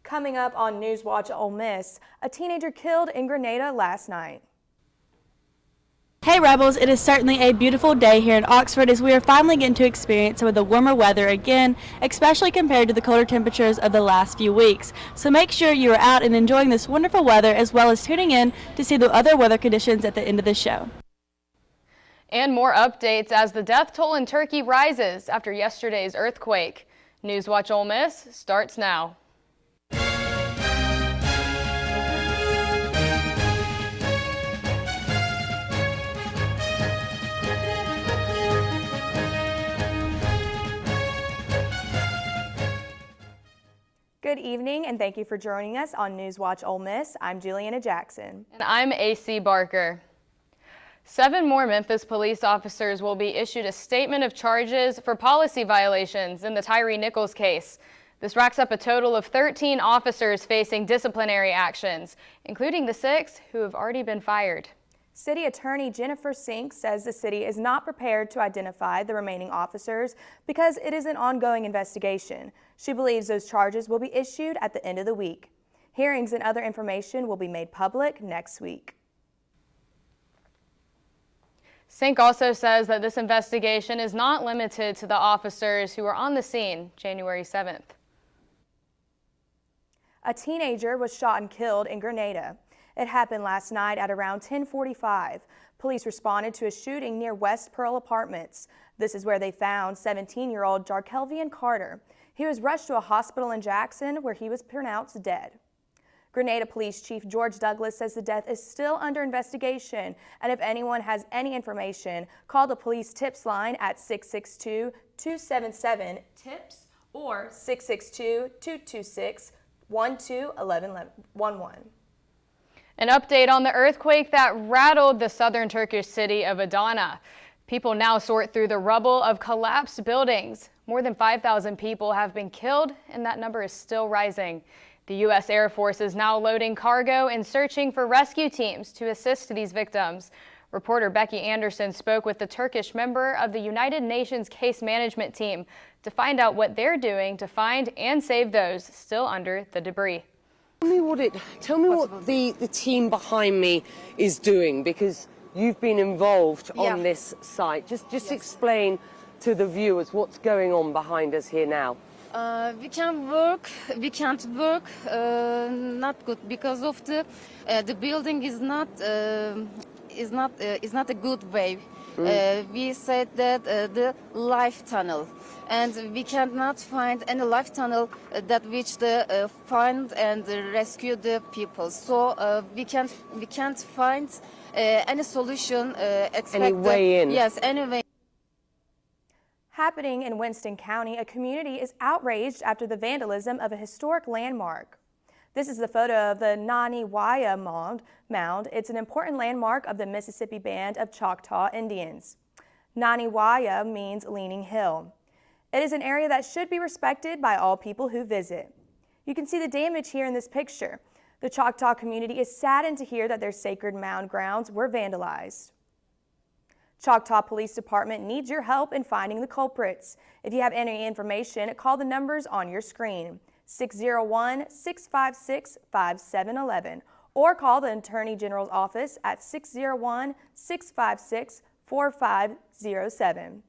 Coming up on NewsWatch Ole Miss, a teenager killed in Grenada last night. Hey Rebels, it is certainly a beautiful day here in Oxford as we are finally getting to experience some of the warmer weather again, especially compared to the colder temperatures of the last few weeks. So make sure you are out and enjoying this wonderful weather as well as tuning in to see the other weather conditions at the end of the show. And more updates as the death toll in Turkey rises after yesterday's earthquake. NewsWatch Ole Miss starts now. Good evening and thank you for joining us on NewsWatch Ole Miss. I'm Juliana Jackson. And I'm AC Barker. 7 more Memphis police officers will be issued a statement of charges for policy violations in the Tyree Nichols case. This racks up a total of 13 officers facing disciplinary actions, including the 6 who have already been fired. City Attorney Jennifer Sink says the city is not prepared to identify the remaining officers because it is an ongoing investigation. She believes those charges will be issued at the end of the week. Hearings and other information will be made public next week. Sink also says that this investigation is not limited to the officers who were on the scene January 7th. A teenager was shot and killed in Grenada. It happened last night at around 10:45. Police responded to a shooting near West Pearl Apartments. This is where they found 17-year-old Jarkelvian Carter. He was rushed to a hospital in Jackson where he was pronounced dead. Grenada Police Chief George Douglas says the death is still under investigation, and if anyone has any information, call the police tips line at 662-277-TIPS or 662-226-1211. An update on the earthquake that rattled the southern Turkish city of Adana. People now sort through the rubble of collapsed buildings. More than 5,000 people have been killed, and that number is still rising. The U.S. Air Force is now loading cargo and searching for rescue teams to assist these victims. Reporter Becky Anderson spoke with the Turkish member of the United Nations Case Management Team to find out what they're doing to find and save those still under the debris. Tell me what the team behind me is doing, because you've been involved on this site. Just explain to the viewers what's going on behind us here now. We can't work not good because of the building is not a good way. We said that the life tunnel, and we cannot find any life tunnel that which the find and rescue the people. So we can't find any solution. Any way in? Yes, any way. Happening in Winston County, a community is outraged after the vandalism of a historic landmark. This is the photo of the Nani Waya mound. It's an important landmark of the Mississippi Band of Choctaw Indians. Nani Waya means leaning hill. It is an area that should be respected by all people who visit. You can see the damage here in this picture. The Choctaw community is saddened to hear that their sacred mound grounds were vandalized. Choctaw Police Department needs your help in finding the culprits. If you have any information, call the numbers on your screen, 601-656-5711, or call the Attorney General's office at 601-656-4507.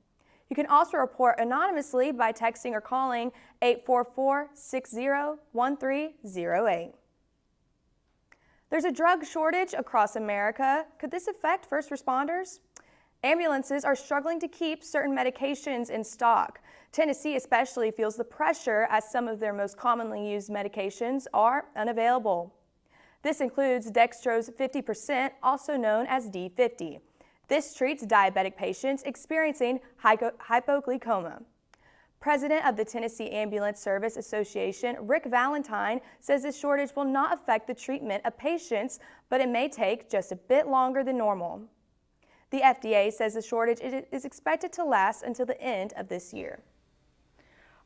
You can also report anonymously by texting or calling 844-60-1308. There's a drug shortage across America. Could this affect first responders? Ambulances are struggling to keep certain medications in stock. Tennessee especially feels the pressure as some of their most commonly used medications are unavailable. This includes dextrose 50%, also known as D50. This treats diabetic patients experiencing hypoglycemia. President of the Tennessee Ambulance Service Association, Rick Valentine, says this shortage will not affect the treatment of patients, but it may take just a bit longer than normal. The FDA says the shortage is expected to last until the end of this year.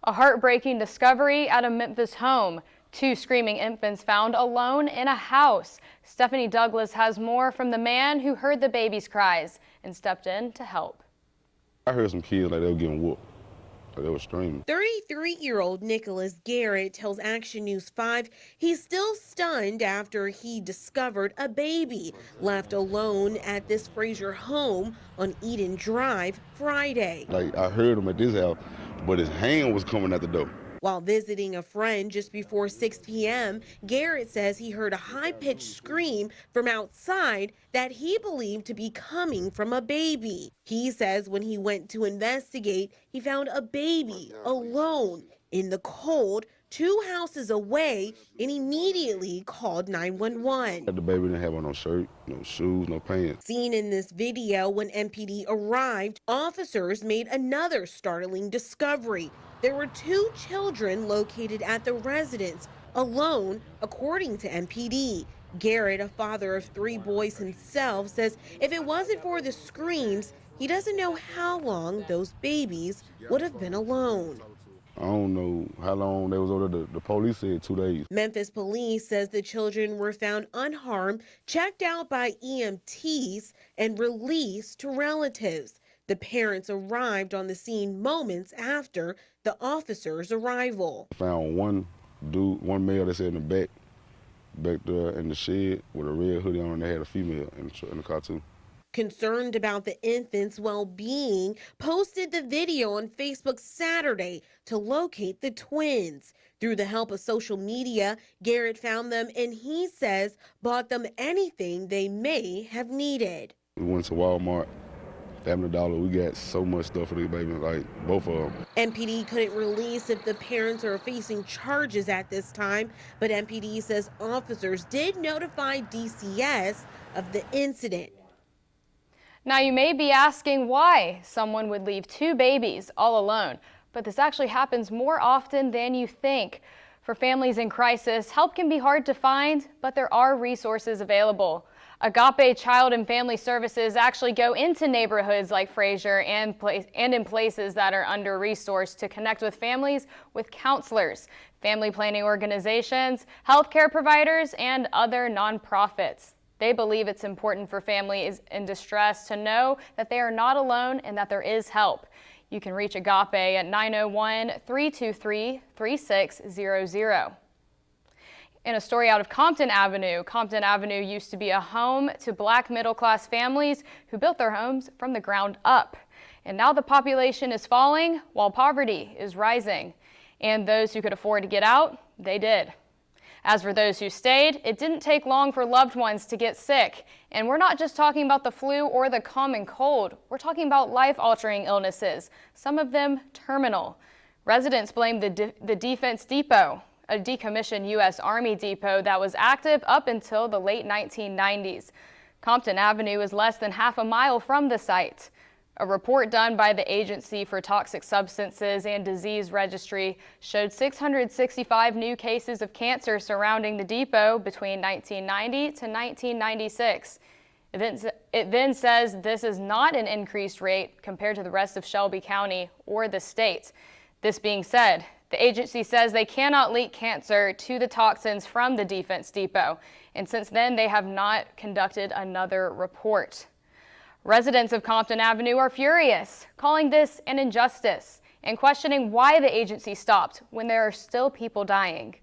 A heartbreaking discovery at a Memphis home. 2 screaming infants found alone in a house. Stephanie Douglas has more from the man who heard the babies' cries and stepped in to help. I heard some kids like they were getting whooped. They were streaming. 33-year-old Nicholas Garrett tells Action News 5 he's still stunned after he discovered a baby left alone at this Fraser home on Eden Drive Friday. Like, I heard him at this house, but his hand was coming at the door. While visiting a friend just before 6 p.m., Garrett says he heard a high-pitched scream from outside that he believed to be coming from a baby. He says when he went to investigate, he found a baby alone in the cold 2 houses away and immediately called 911. The baby didn't have on no shirt, no shoes, no pants. Seen in this video, when MPD arrived, officers made another startling discovery. There were 2 children located at the residence, alone, according to MPD. Garrett, a father of 3 boys himself, says if it wasn't for the screams, he doesn't know how long those babies would have been alone. I don't know how long they was over there. The police said 2 days. Memphis police says the children were found unharmed, checked out by EMTs, and released to relatives. The parents arrived on the scene moments after the officers' arrival. Found one male that's in the back there in the shed with a red hoodie on, and they had a female in the car too. Concerned about the infant's well-being, posted the video on Facebook Saturday to locate the twins. Through the help of social media, Garrett found them and he says bought them anything they may have needed. We went to Walmart, Family Dollar. We got so much stuff for these babies, like both of them. MPD couldn't release if the parents are facing charges at this time, but MPD says officers did notify DCS of the incident. Now, you may be asking why someone would leave 2 babies all alone, but this actually happens more often than you think. For families in crisis, help can be hard to find, but there are resources available. Agape Child and Family Services actually go into neighborhoods like Fraser and in places that are under-resourced to connect with families with counselors, family planning organizations, healthcare providers, and other nonprofits. They believe it's important for families in distress to know that they are not alone and that there is help. You can reach Agape at 901-323-3600. In a story out of Compton Avenue used to be a home to Black middle-class families who built their homes from the ground up. And now the population is falling while poverty is rising. And those who could afford to get out, they did. As for those who stayed, it didn't take long for loved ones to get sick. And we're not just talking about the flu or the common cold. We're talking about life-altering illnesses, some of them terminal. Residents blame the Defense Depot, a decommissioned U.S. Army depot that was active up until the late 1990s. Compton Avenue is less than half a mile from the site. A report done by the Agency for Toxic Substances and Disease Registry showed 665 new cases of cancer surrounding the depot between 1990 to 1996. It then says this is not an increased rate compared to the rest of Shelby County or the state. This being said, the agency says they cannot link cancer to the toxins from the Defense Depot, and since then they have not conducted another report. Residents of Compton Avenue are furious, calling this an injustice and questioning why the agency stopped when there are still people dying.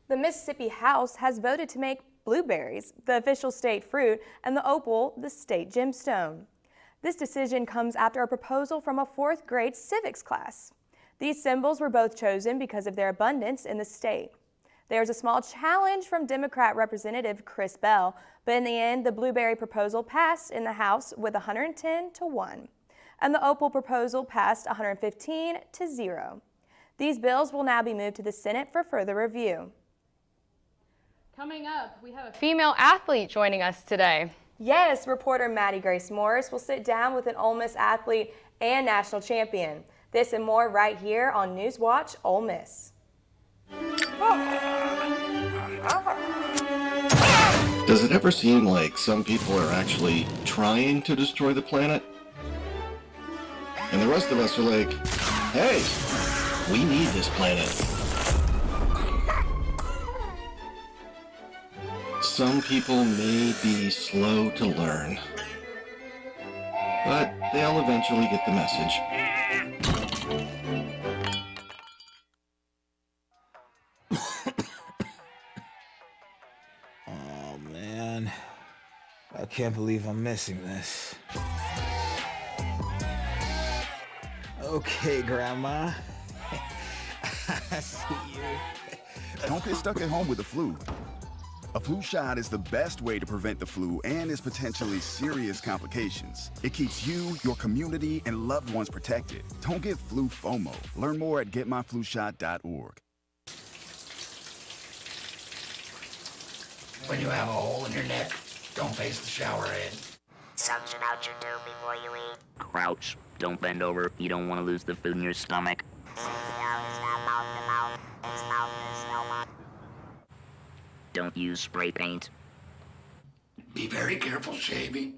The Mississippi House has voted to make blueberries the official state fruit and the opal the state gemstone. This decision comes after a proposal from a 4th grade civics class. These symbols were both chosen because of their abundance in the state. There's a small challenge from Democrat Representative Chris Bell, but in the end, the blueberry proposal passed in the House with 110 to 1, and the opal proposal passed 115 to 0. These bills will now be moved to the Senate for further review. Coming up, we have a female athlete joining us today. Yes, reporter Maddie Grace Morris will sit down with an Ole Miss athlete and national champion. This and more right here on NewsWatch Ole Miss. Does it ever seem like some people are actually trying to destroy the planet? And the rest of us are like, hey, we need this planet. Some people may be slow to learn, but they'll eventually get the message. can't believe I'm missing this. Okay, Grandma. I see you. Don't get stuck at home with the flu. A flu shot is the best way to prevent the flu and its potentially serious complications. It keeps you, your community, and loved ones protected. Don't get flu FOMO. Learn more at getmyflushot.org. When you have a hole in your neck, don't face the shower head. Suction out your tube before you eat. Crouch. Don't bend over. You don't want to lose the food in your stomach. Don't use spray paint. Be very careful shaving.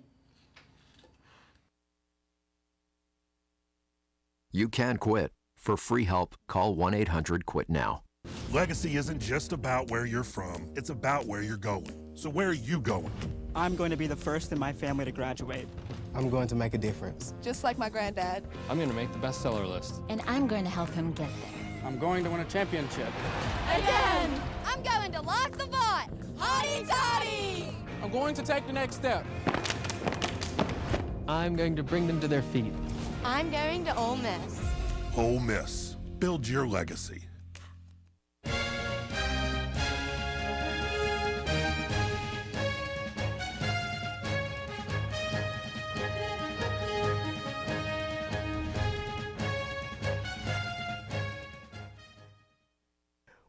You can quit. For free help, call 1-800-QUIT-NOW. Legacy isn't just about where you're from, it's about where you're going. So where are you going? I'm going to be the first in my family to graduate. I'm going to make a difference. Just like my granddad. I'm going to make the bestseller list. And I'm going to help him get there. I'm going to win a championship. Again! I'm going to lock the vault! Hotty toddy! I'm going to take the next step. I'm going to bring them to their feet. I'm going to Ole Miss. Ole Miss. Build your legacy.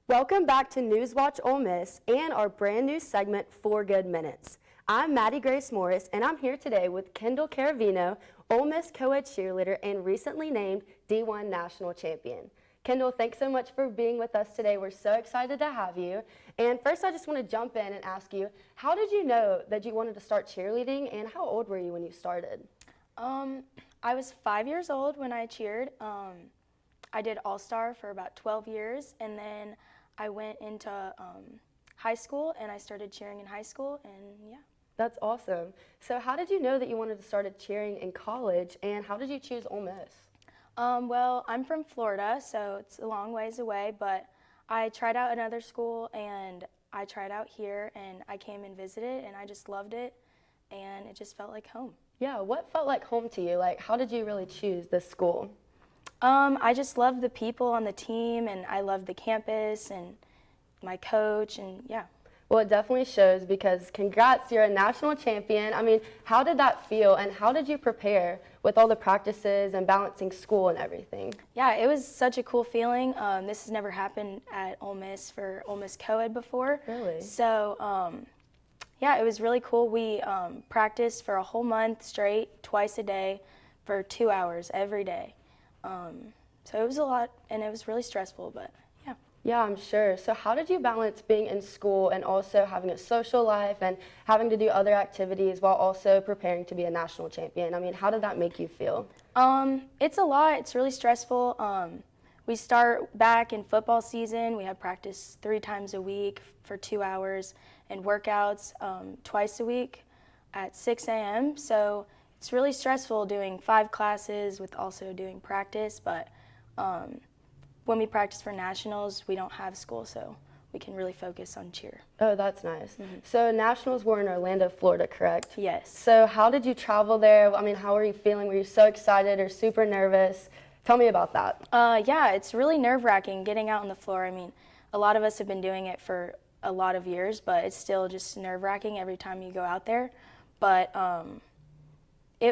Welcome back to NewsWatch Ole Miss and our brand new segment, 4 Good Minutes. I'm Maddie Grace Morris, and I'm here today with Kendall Caravino, Ole Miss co-ed cheerleader and recently named D1 National Champion. Kendall, thanks so much for being with us today. We're so excited to have you. And first, I just want to jump in and ask you, how did you know that you wanted to start cheerleading, and how old were you when you started? I was 5 years old when I cheered. I did All-Star for about 12 years, and then I went into high school, and I started cheering in high school, and yeah. That's awesome. So how did you know that you wanted to start cheering in college, and how did you choose Ole Miss? Well, I'm from Florida, so it's a long ways away, but I tried out another school, and I tried out here, and I came and visited, and I just loved it, and it just felt like home. Yeah, what felt like home to you? Like, how did you really choose this school? I just loved the people on the team, and I loved the campus and my coach, and yeah. Well, it definitely shows, because congrats, you're a national champion. I mean, how did that feel, and how did you prepare with all the practices and balancing school and everything? Yeah, it was such a cool feeling. This has never happened at Ole Miss for Ole Miss co-ed before. Really? So, yeah, it was really cool. We practiced for a whole month straight, twice a day, for 2 hours every day. So it was a lot, and it was really stressful, but yeah. Yeah, I'm sure. So how did you balance being in school and also having a social life and having to do other activities while also preparing to be a national champion? I mean, how did that make you feel? It's a lot. It's really stressful. We start back in football season. We have practice 3 times a week for 2 hours and workouts twice a week at 6 a.m. So it's really stressful doing 5 classes with also doing practice, but when we practice for nationals, we don't have school, so we can really focus on cheer. Oh, that's nice. Mm-hmm. So nationals were in Orlando, Florida, correct? Yes. So how did you travel there? I mean, how were you feeling? Were you so excited or super nervous? Tell me about that. Yeah, it's really nerve-wracking getting out on the floor. I mean, a lot of us have been doing it for a lot of years, but it's still just nerve-wracking every time you go out there. But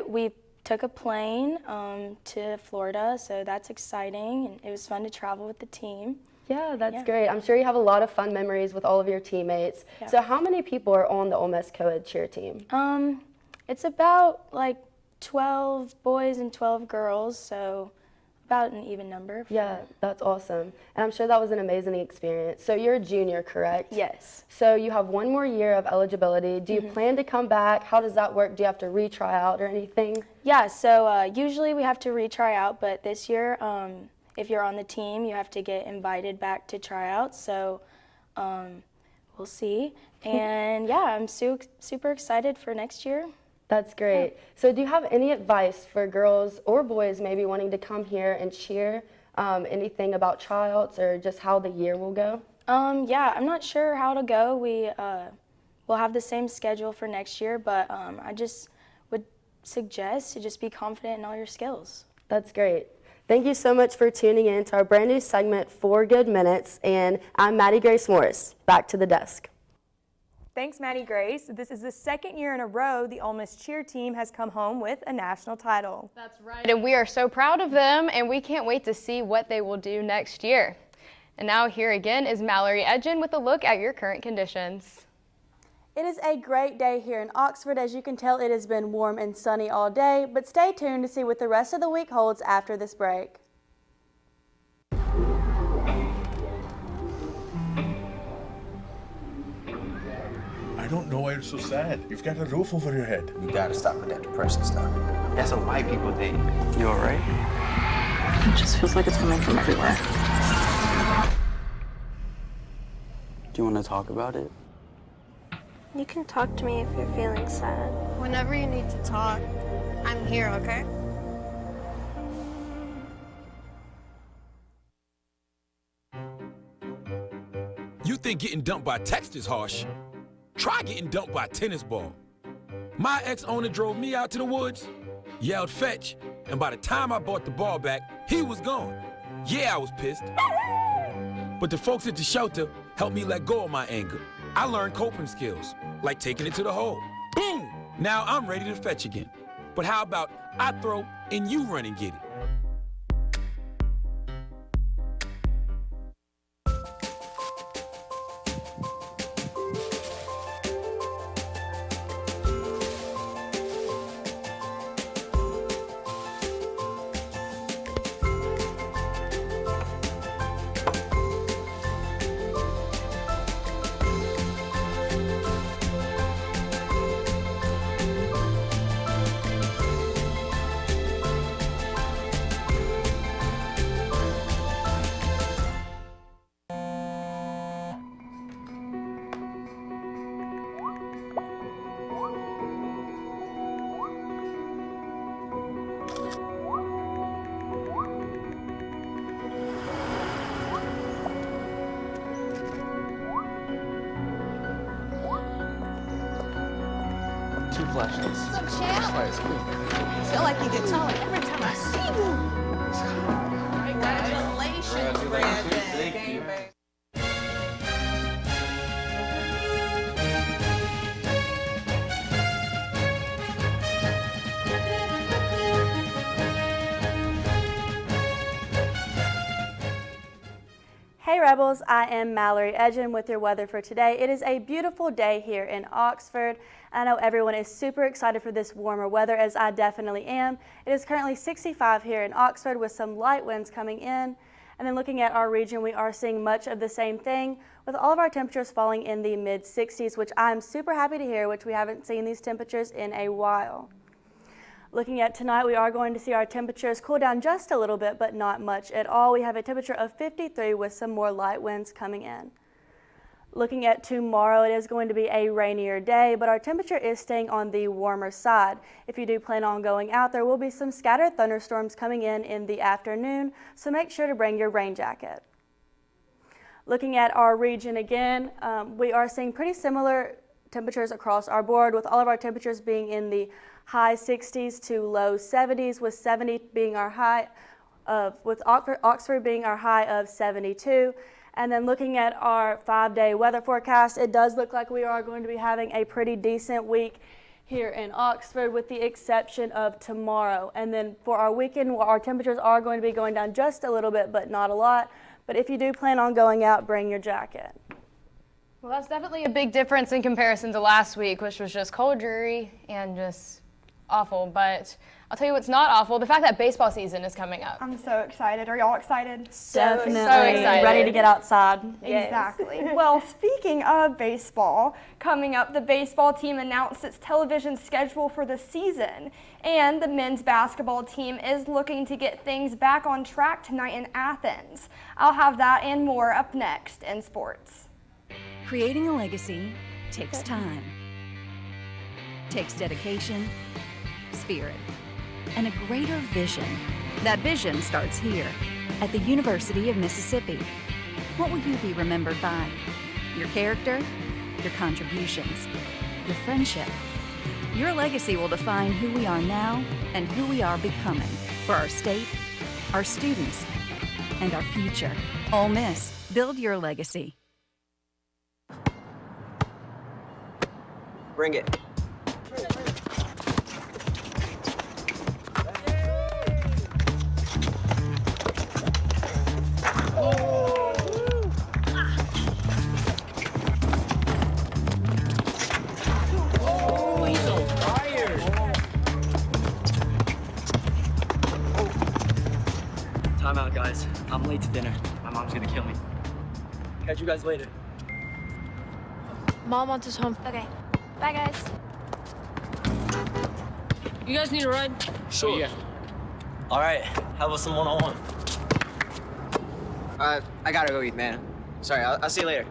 we took a plane to Florida, so that's exciting, and it was fun to travel with the team. Yeah, that's great. I'm sure you have a lot of fun memories with all of your teammates. Yeah. So how many people are on the Ole Miss co-ed cheer team? It's about like 12 boys and 12 girls, so about an even number. Yeah, that's awesome. And I'm sure that was an amazing experience. So you're a junior, correct? Yes. So you have 1 more year of eligibility. Do you plan to come back? How does that work? Do you have to retry out or anything? Yeah, so usually we have to retry out, but this year, if you're on the team, you have to get invited back to tryouts. So we'll see. And yeah, I'm super excited for next year. That's great. Yeah. So do you have any advice for girls or boys maybe wanting to come here and cheer? Anything about tryouts or just how the year will go? Yeah, I'm not sure how to go. we'll have the same schedule for next year, but I just would suggest to just be confident in all your skills. That's great. Thank you so much for tuning in to our brand new segment, 4 Good Minutes, and I'm Maddie Grace Morris. Back to the desk. Thanks, Maddie Grace. This is the second year in a row the Ole Miss cheer team has come home with a national title. That's right. And we are so proud of them, and we can't wait to see what they will do next year. And now here again is Mallory Edgen with a look at your current conditions. It is a great day here in Oxford. As you can tell, it has been warm and sunny all day, but stay tuned to see what the rest of the week holds after this break. I don't know why you're so sad. You've got a roof over your head. You gotta stop with that depression stuff. That's what white people think. You alright? It just feels like it's coming from everywhere. Do you want to talk about it? You can talk to me if you're feeling sad. Whenever you need to talk, I'm here, okay? You think getting dumped by text is harsh? Try getting dumped by a tennis ball. My ex-owner drove me out to the woods, yelled fetch, and by the time I brought the ball back, he was gone. Yeah, I was pissed. But the folks at the shelter helped me let go of my anger. I learned coping skills, like taking it to the hole. Boom! Now I'm ready to fetch again. But how about I throw and you run and get it? Two flashlights. What's up, champ? Feel like you get taller every time I see you. Congratulations, Brandon. Thank you. Hey Rebels, I am Mallory Edgen with your weather for today. It is a beautiful day here in Oxford. I know everyone is super excited for this warmer weather, as I definitely am. It is currently 65 here in Oxford with some light winds coming in. And then looking at our region, we are seeing much of the same thing with all of our temperatures falling in the mid-60s, which I'm super happy to hear, which we haven't seen these temperatures in a while. Looking at tonight, we are going to see our temperatures cool down just a little bit, but not much at all. We have a temperature of 53 with some more light winds coming in. Looking at tomorrow, it is going to be a rainier day, but our temperature is staying on the warmer side. If you do plan on going out, there will be some scattered thunderstorms coming in the afternoon, so make sure to bring your rain jacket. Looking at our region again, we are seeing pretty similar temperatures across our board, with all of our temperatures being in the high 60s to low 70s, with 70 being our high with Oxford being our high of 72. And then looking at our 5-day weather forecast, it does look like we are going to be having a pretty decent week here in Oxford, with the exception of tomorrow. And then for our weekend, our temperatures are going to be going down just a little bit, but not a lot. But if you do plan on going out, bring your jacket. Well, that's definitely a big difference in comparison to last week, which was just cold, dreary, and just awful. But I'll tell you what's not awful, the fact that baseball season is coming up. I'm so excited. Are y'all excited? Definitely. So excited. Ready to get outside. Exactly. Well, speaking of baseball, coming up, the baseball team announced its television schedule for the season, and the men's basketball team is looking to get things back on track tonight in Athens. I'll have that and more up next in sports. Creating a legacy takes time, takes dedication, spirit, and a greater vision. That vision starts here at the University of Mississippi. What will you be remembered by? Your character your contributions, your friendship. Your legacy will define who we are now and who we are becoming for our state, our students, and our future. Ole Miss, build your legacy. Bring it. Time out, guys. I'm late to dinner. My mom's gonna kill me. Catch you guys later. Mom wants us home. Okay. Bye, guys. You guys need a ride? Sure. Yeah. All right. How about some one-on-one? I gotta go eat, man. Sorry, I'll see you later.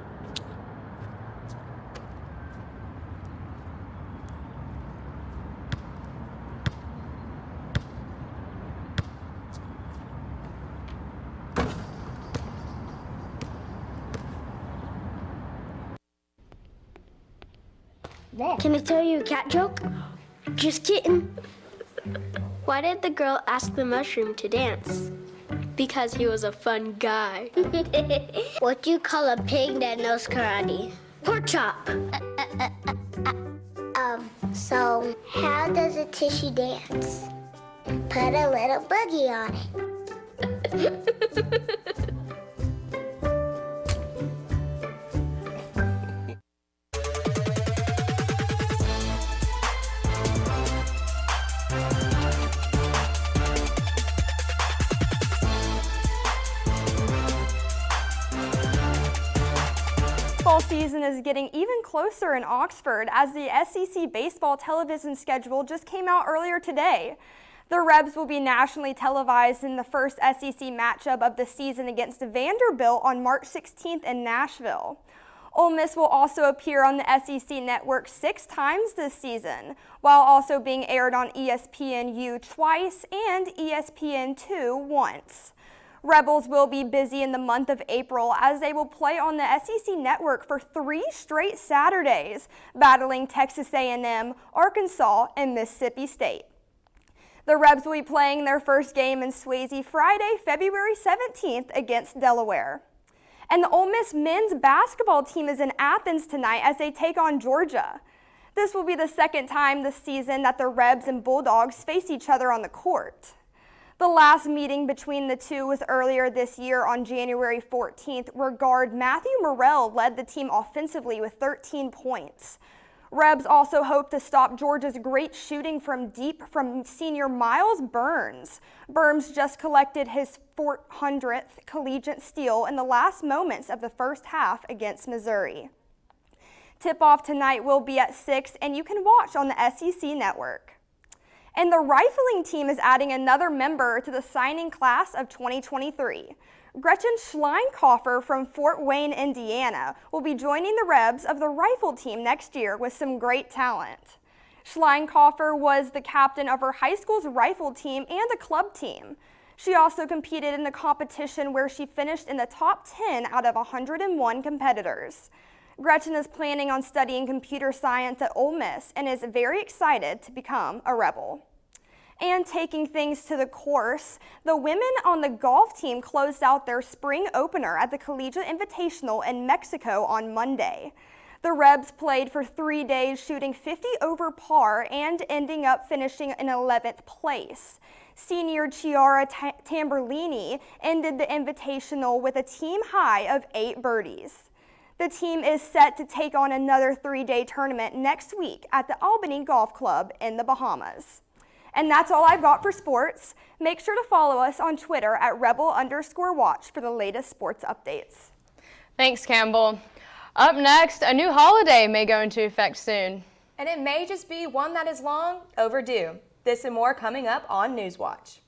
Can I tell you a cat joke? Just kidding. Why did the girl ask the mushroom to dance? Because he was a fun guy. What do you call a pig that knows karate? Pork chop. So how does a tissue dance? Put a little boogie on it. Fall season is getting even closer in Oxford as the SEC baseball television schedule just came out earlier today. The Rebs will be nationally televised in the first SEC matchup of the season against Vanderbilt on March 16th in Nashville. Ole Miss will also appear on the SEC network 6 times this season, while also being aired on ESPNU twice and ESPN2 once. Rebels will be busy in the month of April as they will play on the SEC network for 3 straight Saturdays, battling Texas A&M, Arkansas, and Mississippi State. The Rebs will be playing their first game in Swayze Friday, February 17th against Delaware. And the Ole Miss men's basketball team is in Athens tonight as they take on Georgia. This will be the second time this season that the Rebs and Bulldogs face each other on the court. The last meeting between the two was earlier this year on January 14th, where guard Matthew Morrell led the team offensively with 13 points. Rebs also hope to stop Georgia's great shooting from deep from senior Miles Burns. Burns just collected his 400th collegiate steal in the last moments of the first half against Missouri. Tip-off tonight will be at 6, and you can watch on the SEC network. And the rifling team is adding another member to the signing class of 2023. Gretchen Schleinkoffer from Fort Wayne, Indiana, will be joining the Rebs of the rifle team next year with some great talent. Schleinkoffer was the captain of her high school's rifle team and a club team. She also competed in the competition where she finished in the top 10 out of 101 competitors. Gretchen is planning on studying computer science at Ole Miss and is very excited to become a Rebel. And taking things to the course, the women on the golf team closed out their spring opener at the Collegiate Invitational in Mexico on Monday. The Rebs played for 3 days, shooting 50 over par and ending up finishing in 11th place. Senior Chiara Tamberlini ended the Invitational with a team high of 8 birdies. The team is set to take on another 3-day tournament next week at the Albany Golf Club in the Bahamas. And that's all I've got for sports. Make sure to follow us on Twitter at @Rebel_Watch for the latest sports updates. Thanks, Campbell. Up next, a new holiday may go into effect soon. And it may just be one that is long overdue. This and more coming up on NewsWatch.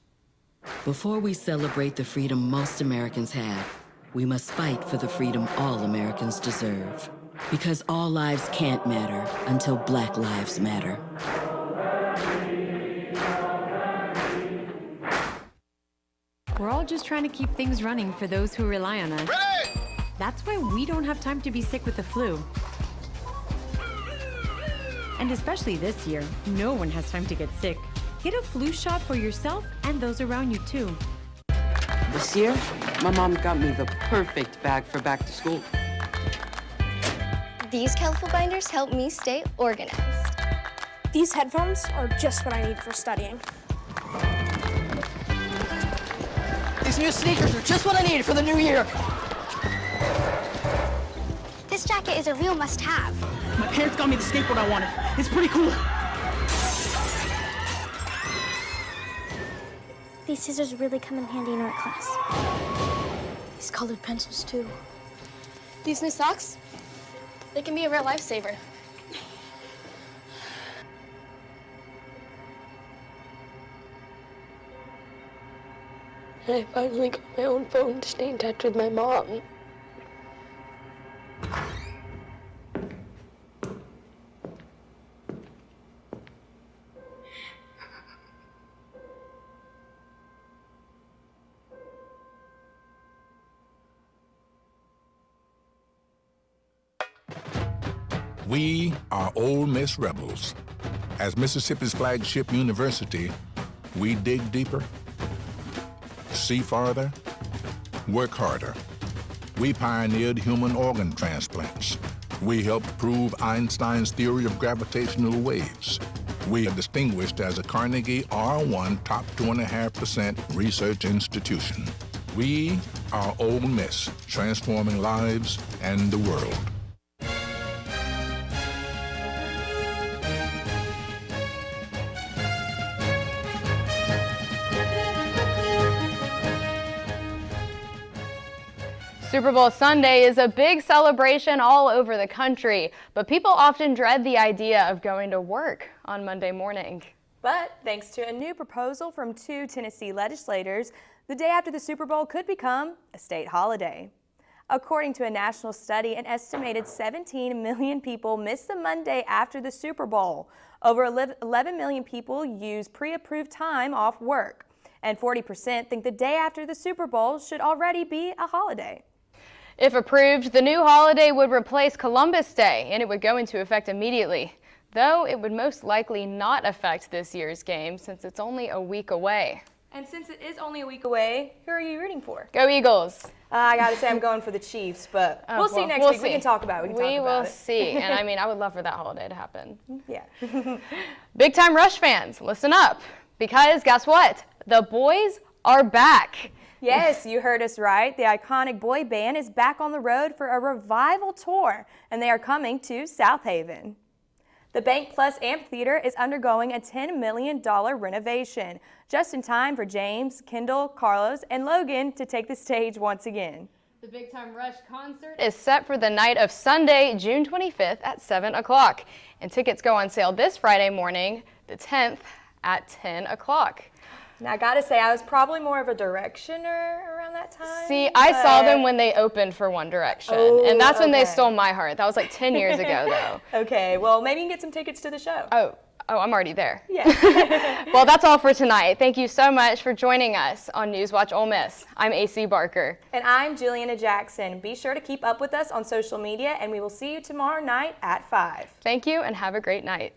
Before we celebrate the freedom most Americans have, we must fight for the freedom all Americans deserve. Because all lives can't matter until Black lives matter. We're all just trying to keep things running for those who rely on us. That's why we don't have time to be sick with the flu. And especially this year, no one has time to get sick. Get a flu shot for yourself and those around you too. This year, my mom got me the perfect bag for back to school. These colorful binders help me stay organized. These headphones are just what I need for studying. These new sneakers are just what I needed for the new year. This jacket is a real must-have. My parents got me the skateboard I wanted. It's pretty cool. These scissors really come in handy in art class. These colored pencils, too. These new socks, they can be a real lifesaver. I finally got my own phone to stay in touch with my mom. We are Ole Miss Rebels. As Mississippi's flagship university, we dig deeper, see farther, work harder. We pioneered human organ transplants. We helped prove Einstein's theory of gravitational waves. We are distinguished as a Carnegie R1 top 2.5% research institution. We are Ole Miss, transforming lives and the world. Super Bowl Sunday is a big celebration all over the country, but people often dread the idea of going to work on Monday morning. But thanks to a new proposal from 2 Tennessee legislators, the day after the Super Bowl could become a state holiday. According to a national study, an estimated 17 million people miss the Monday after the Super Bowl. Over 11 million people use pre-approved time off work, and 40% think the day after the Super Bowl should already be a holiday. If approved, the new holiday would replace Columbus Day, and it would go into effect immediately. Though it would most likely not affect this year's game since it's only a week away. And since it is only a week away, who are you rooting for? Go Eagles. I gotta say I'm going for the Chiefs, but we'll see next week. We can talk about it. We will see. And I mean, I would love for that holiday to happen. Yeah. Big time Rush fans, listen up. Because guess what? The boys are back. Yes, you heard us right. The iconic boy band is back on the road for a revival tour, and they are coming to South Haven. The Bank Plus Amphitheater is undergoing a $10 million renovation, just in time for James, Kendall, Carlos, and Logan to take the stage once again. The Big Time Rush concert is set for the night of Sunday, June 25th at 7 o'clock, and tickets go on sale this Friday morning, the 10th, at 10 o'clock. Now, I gotta say, I was probably more of a Directioner around that time. See, I saw them when they opened for One Direction, and that's when they stole my heart. That was like 10 years ago, though. Okay, well, maybe you can get some tickets to the show. Oh, I'm already there. Yeah. Well, that's all for tonight. Thank you so much for joining us on NewsWatch Ole Miss. I'm AC Barker. And I'm Juliana Jackson. Be sure to keep up with us on social media, and we will see you tomorrow night at 5. Thank you, and have a great night.